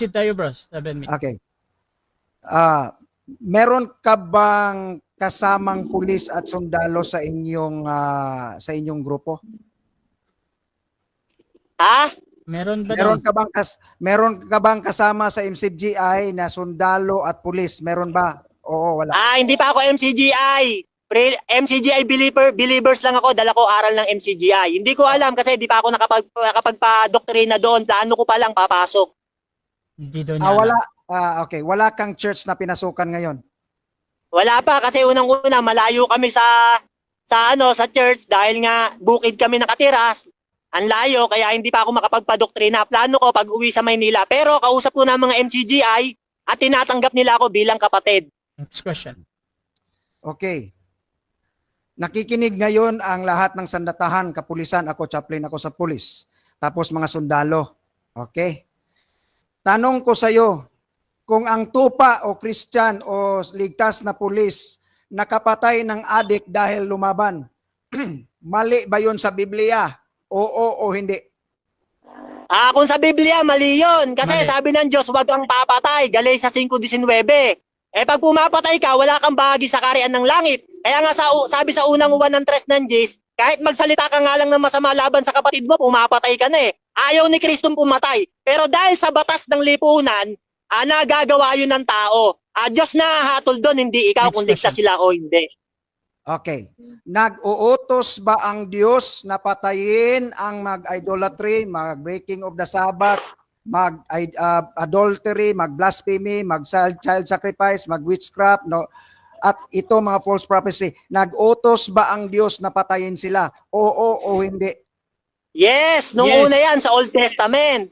Sit tayo, bros. 7 minutes. Okay. Meron ka bang kasamang pulis at sundalo sa inyong grupo? Ha? Meron ba Meron ka bang kasama sa MCGI na sundalo at pulis? Meron ba? Oo, wala. Hindi pa ako MCGI. MCGI believers lang ako. Dala ko aral ng MCGI. Hindi ko alam kasi di pa ako nakapagpa-doktrina doon. Plano ko pa lang papasok. Hindi daw niya Wala. alam. Okay, wala kang church na pinasukan ngayon. Wala pa kasi unang-una malayo kami sa church dahil nga bukid kami nakatira. Ang layo kaya hindi pa ako makapagpa-doktrina. Plano ko pag-uwi sa Maynila. Pero kausap ko na mga MCGI at tinatanggap nila ako bilang kapatid. Next question. Okay. Nakikinig ngayon ang lahat ng sandatahan, kapulisan, ako chaplain ako sa pulis. Tapos mga sundalo. Okay? Tanong ko sa iyo, kung ang tupa o Christian o ligtas na pulis nakapatay ng adik dahil lumaban, mali ba yun sa Biblia? Oo o hindi? Kung sa Biblia, mali yun. Kasi Mali. sabi ng Diyos, huwag kang papatay. Galatians 5:19. Pag pumapatay ka, wala kang bahagi sa kaharian ng langit. Kaya nga sabi sa unang uwan ng 3 ng Diyos, kahit magsalita ka nga lang ng masama laban sa kapatid mo, pumapatay ka na eh. Ayaw ni Kristong pumatay. Pero dahil sa batas ng lipunan, nagagawa yun ng tao. Diyos na hatol doon, hindi ikaw Next kung ligtas question. sila o hindi. Okay. Nag-uutos ba ang Diyos na patayin ang mag-idolatry, mag-breaking of the Sabbath, mag-adultery, mag-blasphemy, mag-child sacrifice, mag-witchcraft, no? At ito mga false prophecy, nag-utos ba ang Diyos na patayin sila? Oo o hindi? Yes, nung Yes. una yan sa Old Testament.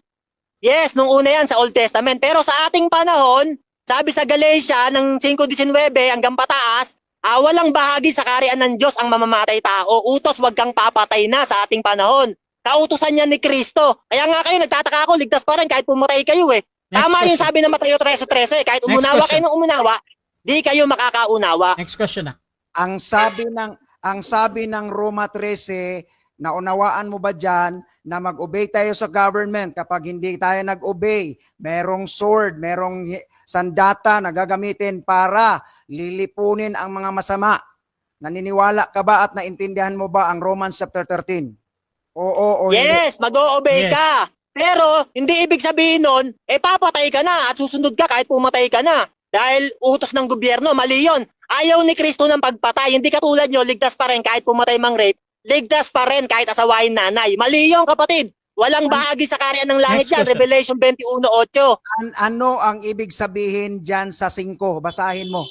Yes, nung una yan sa Old Testament. Pero sa ating panahon, sabi sa Galatia ng 5:19 hanggang pataas, walang bahagi sa kaharian ng Diyos ang mamamatay tao. Utos, wag kang papatay na sa ating panahon. Kautusan niya ni Kristo. Kaya nga kayo, nagtataka ako, ligtas pa rin kahit pumatay kayo eh. Next Tama yung question. sabi ng Mateo 13:13. Kahit Next umunawa question. kayo ng umunawa, di kayo makakaunawa. Next question na. Ang sabi ng Roma 13, naunawaan mo ba diyan na mag-obey tayo sa government? Kapag hindi tayo nag-obey, merong sword, merong sandata na gagamitin para lilipunin ang mga masama. Naniniwala ka ba at naintindihan mo ba ang Romans chapter 13? Oo o hindi? Yes, mag-o-obey Yes. ka. Pero, hindi ibig sabihin nun, papatay ka na at susunod ka kahit pumatay ka na. Dahil utos ng gobyerno, mali yun. Ayaw ni Kristo ng pagpatay. Hindi katulad nyo, ligtas pa rin kahit pumatay mang rape. Ligtas pa rin kahit asawain nanay. Mali yun, kapatid. Walang bahagi sa kaharian ng langit Next yan. question. Revelation 21:8. Ano ang ibig sabihin diyan sa 5? Basahin mo.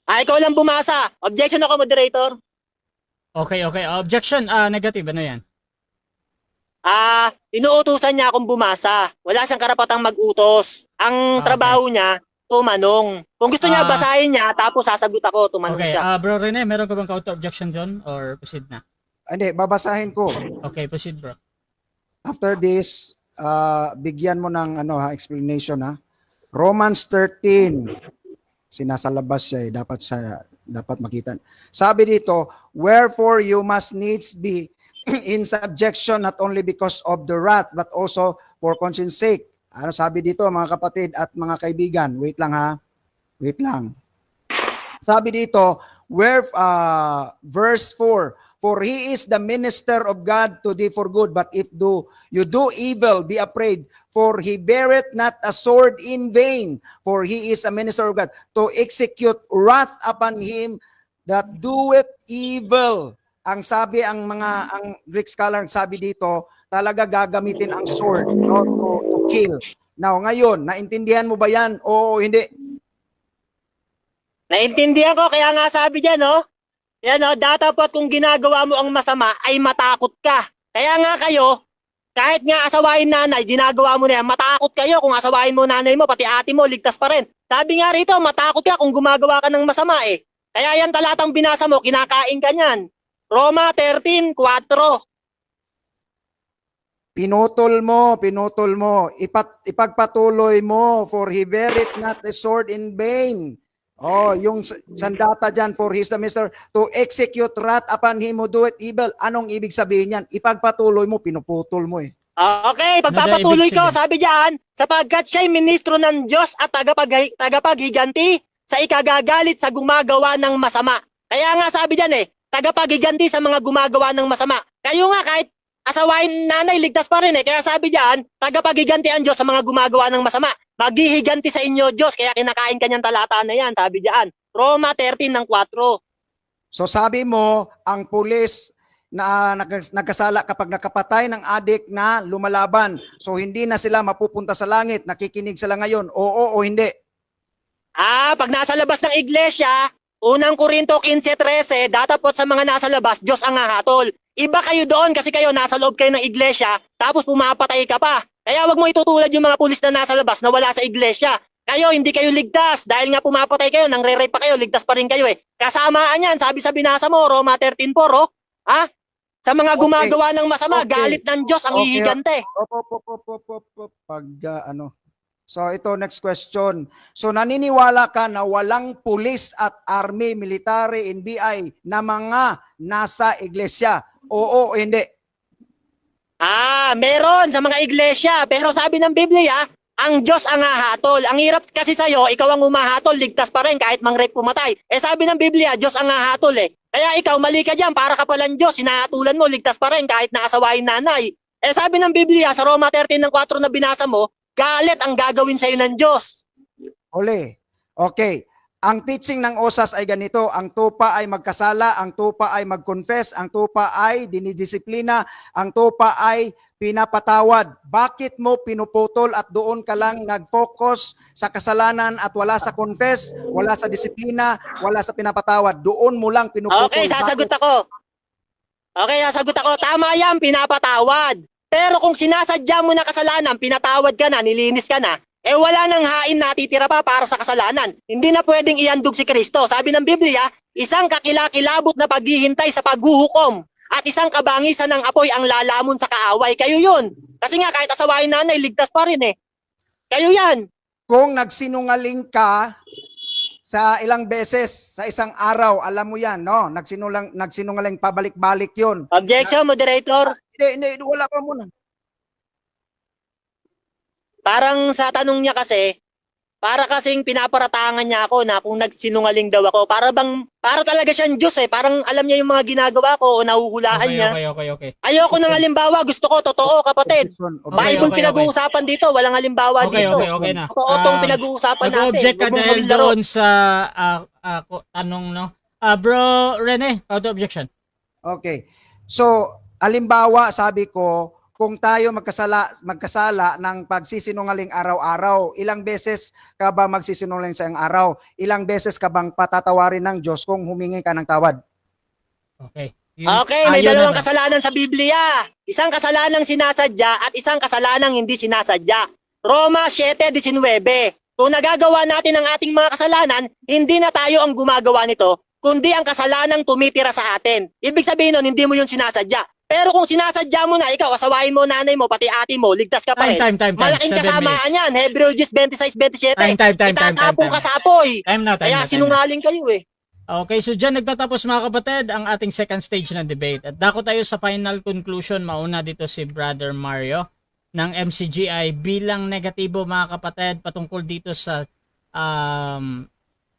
Ikaw lang bumasa. Objection ako, moderator. Okay. Objection, negative. Ano yan? Inuutusan niya akong bumasa. Wala siyang karapatang mag-utos. Ang Okay. trabaho niya, tumanong. Kung gusto niya, Ah. basahin niya, tapos sasagot ako, tumanong Okay, siya. bro Rene, meron ka bang counter-objection dyan? Or proceed na? Hindi, babasahin ko. Okay, proceed bro. After this, bigyan mo ng explanation ha. Romans 13. Sinasalabas siya dapat makita. Sabi dito, wherefore you must needs be in subjection not only because of the wrath but also for conscience sake. Ano sabi dito mga kapatid at mga kaibigan? Wait lang ha. Wait lang. Sabi dito, verse 4, for he is the minister of God to thee for good, but if you do evil, be afraid, for he beareth not a sword in vain, for he is a minister of God, to execute wrath upon him that doeth evil. Ang Greek scholar sabi dito, talaga gagamitin ang sword, no, to kill. Now, ngayon, naintindihan mo ba yan? Oo, hindi. Naintindihan ko, kaya nga sabi dyan, no? Yan, no? Dapat kung ginagawa mo ang masama, ay matakot ka. Kaya nga kayo, kahit nga asawain nanay, ginagawa mo na yan, matakot kayo kung asawain mo nanay mo, pati ate mo, ligtas pa rin. Sabi nga rito, matakot ka kung gumagawa ka ng masama eh. Kaya yan talatang binasa mo, kinakain ka niyan. Roma 13:4. Pinutol mo, ipagpatuloy mo, for he beareth not a sword in vain. Oh, yung sandata dyan, for he is the minister to execute wrath upon him who doeth evil. Anong ibig sabihin yan? Ipagpatuloy mo, pinuputol mo eh. Okay, pagpapatuloy ko, sabi diyan, sapagkat siya'y ministro ng Diyos at tagapaghiganti sa ikagagalit sa gumagawa ng masama. Kaya nga sabi diyan tagapaghiganti sa mga gumagawa ng masama. Kayo nga kahit asawain nanay, ligtas pa rin Kaya sabi diyan, tagapaghiganti ang Diyos sa mga gumagawa ng masama. Maghihiganti sa inyo Diyos, kaya kinakain kanyang talata na yan, sabi diyan. Roma 13:4. So sabi mo, ang pulis na nagkasala kapag nakapatay ng adik na lumalaban. So hindi na sila mapupunta sa langit. Nakikinig sila ngayon. Oo o hindi? Pag nasa labas ng iglesia, unang Korinto 15:13, datapot sa mga nasa labas, Diyos ang hahatol. Iba kayo doon kasi kayo nasa loob kayo ng iglesia, tapos pumapatay ka pa. Kaya wag mo itutulad yung mga pulis na nasa labas na wala sa iglesia. Kayo, hindi kayo ligtas. Dahil nga pumapatay kayo, nang re-rape pa kayo, ligtas pa rin kayo Kasamaan yan, sabi sa binasa mo, Roma 13:4, Sa mga gumagawa ng masama, galit ng Diyos ang hihigante. So ito, next question. So naniniwala ka na walang pulis at army, military, NBI na mga nasa iglesia? Oo o hindi? Meron sa mga iglesia. Pero sabi ng Biblia, ang Diyos ang hahatol. Ang hirap kasi sa'yo, ikaw ang umahatol, ligtas pa rin kahit mang-rape pumatay. Sabi ng Biblia, Diyos ang hahatol Kaya ikaw, mali ka dyan, para ka palang Diyos, hinahatulan mo, ligtas pa rin kahit nakasawain nanay. Sabi ng Biblia, sa Roma 13:4 na binasa mo, galit ang gagawin sa'yo ng Diyos. Okay. Ang teaching ng OSAS ay ganito, ang tupa ay magkasala, ang tupa ay mag-confess, ang tupa ay dinidisiplina, ang tupa ay pinapatawad. Bakit mo pinuputol at doon ka lang nag-focus sa kasalanan at wala sa confess, wala sa disiplina, wala sa pinapatawad? Doon mo lang pinuputol. Okay, sasagot ako. Tama yan, pinapatawad. Pero kung sinasadya mo na kasalanan, pinatawad ka na, nilinis ka na, wala nang hain natitira pa para sa kasalanan. Hindi na pwedeng iandog si Kristo. Sabi ng Biblia, isang kakilakilabot na paghihintay sa paghuhukom at isang kabangisan ng apoy ang lalamon sa kaaway. Kayo yun. Kasi nga kahit asawain nanay, ligtas pa rin Kayo yan. Kung nagsinungaling ka sa ilang beses sa isang araw, alam mo yan, no? Nagsinungaling pabalik-balik yun. Objection, moderator. Hindi, wala pa muna. Parang sa tanong niya kasi, para kasing pinaparatangan niya ako na kung nagsinungaling daw ako. Para talaga siyang Diyos Parang alam niya yung mga ginagawa ko o nahuhulaan niya. Okay. Ayoko ng halimbawa, gusto ko totoo, kapatid. Bible pinag-uusapan dito, walang halimbawa dito. Okay na. Totoo tong pinag-uusapan natin. Nag-object ka dahil doon sa tanong, no? Bro Rene, auto objection. Okay. So, halimbawa, sabi ko, kung tayo magkasala ng pagsisinungaling araw-araw, ilang beses ka ba magsisinungaling sa isang araw? Ilang beses ka bang patatawarin ng Diyos kung humingi ka ng tawad? Okay. May dalawang kasalanan sa Biblia. Isang kasalanang sinasadya at isang kasalanang hindi sinasadya. Roma 7:19. Kung nagagawa natin ang ating mga kasalanan, hindi na tayo ang gumagawa nito, kundi ang kasalanang tumitira sa atin. Ibig sabihin nun, hindi mo yun sinasadya. Pero kung sinasadya mo na, ikaw, asawain mo nanay mo, pati ate mo, ligtas ka pa rin. Time. Malaking kasamaan yan. Hebrews 26:27. Time. Itatapong ka sa apoy. Kaya sinungaling kayo Okay, so dyan nagtatapos mga kapatid ang ating second stage ng debate. At dako tayo sa final conclusion. Mauna dito si Brother Mario ng MCGI bilang negatibo mga kapatid patungkol dito sa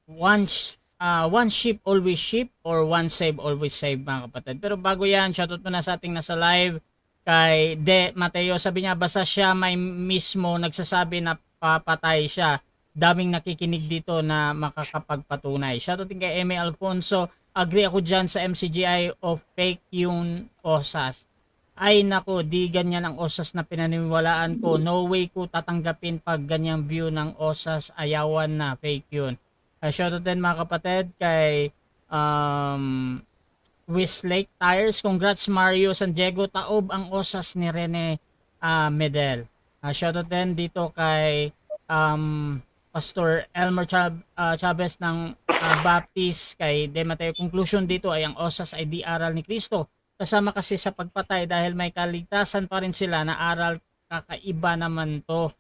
one sheep always sheep or one save always save mga kapatid. Pero bago yan, shoutout muna sa ating nasa live kay De Mateo. Sabi niya basta siya may mismo nagsasabi na papatay siya. Daming nakikinig dito na makakapagpatunay. Shoutout din kay Eme Alfonso. Agree ako dyan sa MCGI of fake yung OSAS. Ay nako, di ganyan ang OSAS na pinaniniwalaan ko. No way ko tatanggapin pag ganyang view ng OSAS. Ayawan na, fake yun. Shoutout din mga kapatid kay Westlake Tires. Congrats Mario San Diego. Taob ang OSAS ni Rene Medel. Shoutout din dito kay Pastor Elmer Chavez ng Baptist kay De Mateo. Conclusion dito ay ang OSAS ay di aral ni Kristo. Kasama kasi sa pagpatay dahil may kaligtasan pa rin sila na aral kakaiba naman to.